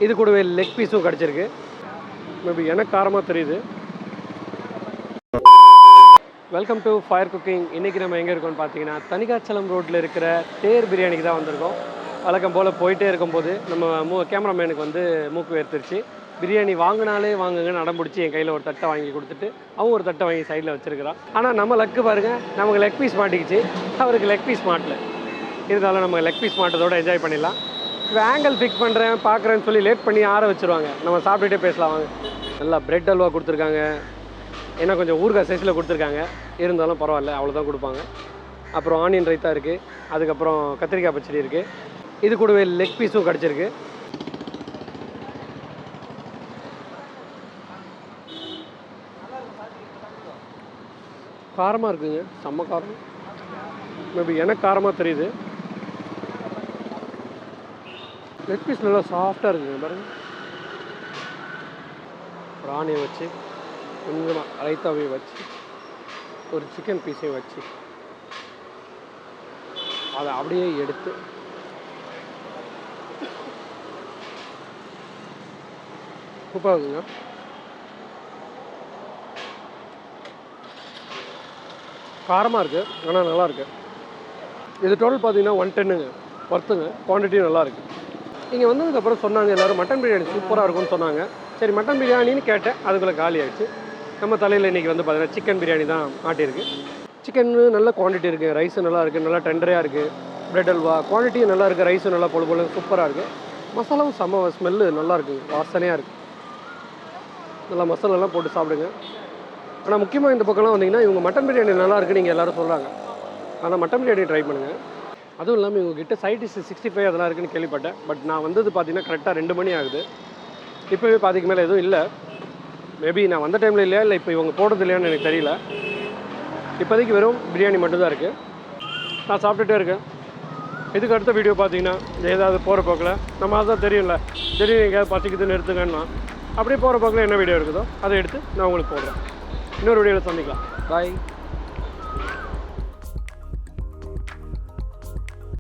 இது கூடவே லெக் பீஸும் கிடச்சிருக்கு. மேபி எனக்கு காரமாக தெரியுது. Welcome to fire cooking. இன்றைக்கி நம்ம எங்கே இருக்கோம்னு பார்த்தீங்கன்னா தனிகாச்சலம் ரோட்டில் இருக்கிற தேர் பிரியாணிக்கு தான் வந்திருக்கோம். வழக்கம் போல் போயிட்டே இருக்கும்போது நம்ம கேமராமேனுக்கு வந்து மூக்கு வேர்த்துருச்சு. பிரியாணி வாங்கினாலே வாங்குங்கன்னு அடம்பிடிச்சி என் கையில் ஒரு தட்டை வாங்கி கொடுத்துட்டு அவன் ஒரு தட்டை வாங்கி சைடில் வச்சுருக்கிறான். ஆனால் நம்ம லக்கு பாருங்கள், நமக்கு லெக் பீஸ் மாட்டிக்கிச்சு, அவருக்கு லெக் பீஸ் மாட்டல. இருந்தாலும் நம்ம லெக் பீஸ் மாட்டதோடு என்ஜாய் பண்ணிடலாம். இப்போ ஆங்கிள் ஃபிக்ஸ் பண்ணுறேன் பார்க்குறேன்னு சொல்லி லேட் பண்ணி ஆற வச்சுருவாங்க. நம்ம சாப்பிட்டுட்டே பேசலாம் வாங்க. நல்லா பிரெட் அல்வா கொடுத்துருக்காங்க, ஏன்னா கொஞ்சம் ஊறுகாய் சைஸில் கொடுத்துருக்காங்க. இருந்தாலும் பரவாயில்ல, அவ்வளோதான் கொடுப்பாங்க. அப்புறம் ஆனியன் ரைத்தா இருக்குது, அதுக்கப்புறம் கத்திரிக்காய் பச்சடி இருக்குது. இது கூடவே லெக் பீஸும் கிடச்சிருக்கு. காரமாக இருக்குங்க, செம்ம காரம். மேபி எனக்கு காரமாக தெரியுது. லெக் பீஸ் நல்லா சாஃப்டாக இருக்குங்க பாருங்கள். ஒரு ஆனியன் வச்சு கொஞ்சமாக ரைத்தாவையும் வச்சு ஒரு சிக்கன் பீஸையும் வச்சு அதை அப்படியே எடுத்து சூப்பராக இருக்குங்க. காரமாக இருக்குது, ஆனால் நல்லாயிருக்கு. இது டோட்டல் பார்த்தீங்கன்னா 110ங்க, ஒர்த்துங்க. குவான்டிட்டியும் நல்லாயிருக்கு. இங்கே வந்ததுக்கப்புறம் சொன்னாங்க எல்லோரும் மட்டன் பிரியாணி சூப்பராக இருக்கும்னு சொன்னாங்க. சரி மட்டன் பிரியாணின்னு கேட்டேன், அதுக்குள்ளே காலி ஆகிடுச்சு. நம்ம தலையில் இன்றைக்கி வந்து பார்த்தீங்கன்னா சிக்கன் பிரியாணி தான் மாட்டியிருக்கு. சிக்கன் நல்ல குவான்டிட்டி இருக்குது, ரைஸும் நல்லா இருக்குது, நல்லா டெண்டராக இருக்குது. பிரெட் அல்வா குவான்டிட்டியும் நல்லா இருக்குது, ரைஸும் நல்லா பொழு பொழு சூப்பராக இருக்குது. மசாலாவும் செம்ம ஸ்மெல்லு நல்லா இருக்குங்க, வாசனையாக இருக்குது. நல்லா மசாலாலாம் போட்டு சாப்பிடுங்க. ஆனால் முக்கியமாக இந்த பக்கம்லாம் வந்தீங்கன்னா இவங்க மட்டன் பிரியாணி நல்லா இருக்குது நீங்கள் எல்லோரும் சொல்கிறாங்க. ஆனால் மட்டன் பிரியாணி ட்ரை பண்ணுங்கள். அதுவும் இல்லாமல் இவங்ககிட்ட சைட் டிஷ் 65 அதெல்லாம் இருக்குதுன்னு கேள்விப்பட்டேன். பட் நான் வந்தது பார்த்தீங்கன்னா கரெக்டாக 2 மணி ஆகுது. இப்போவே பாதிக்கு மேலே எதுவும் இல்லை. மேபி நான் வந்த டைமில் இல்லையா, இல்லை இப்போ இவங்க போடுறது இல்லையான்னு எனக்கு தெரியல. இப்போதைக்கு வெறும் பிரியாணி மட்டும்தான் இருக்குது. நான் சாப்பிட்டுட்டே இருக்கேன். இதுக்கு அடுத்த வீடியோ பார்த்தீங்கன்னா ஏதாவது போகிற போக்கில் நம்ம அதான் தெரியும்ல, திடீர்னு எங்கேயாவது பசிக்குதுன்னு எடுத்துக்கன்னா அப்படியே போகிற போக்கில் என்ன வீடியோ இருக்குதோ அதை எடுத்து நான் உங்களுக்கு போடுறேன். இன்னொரு வீடியோவில் சந்திக்கலாம். பாய்.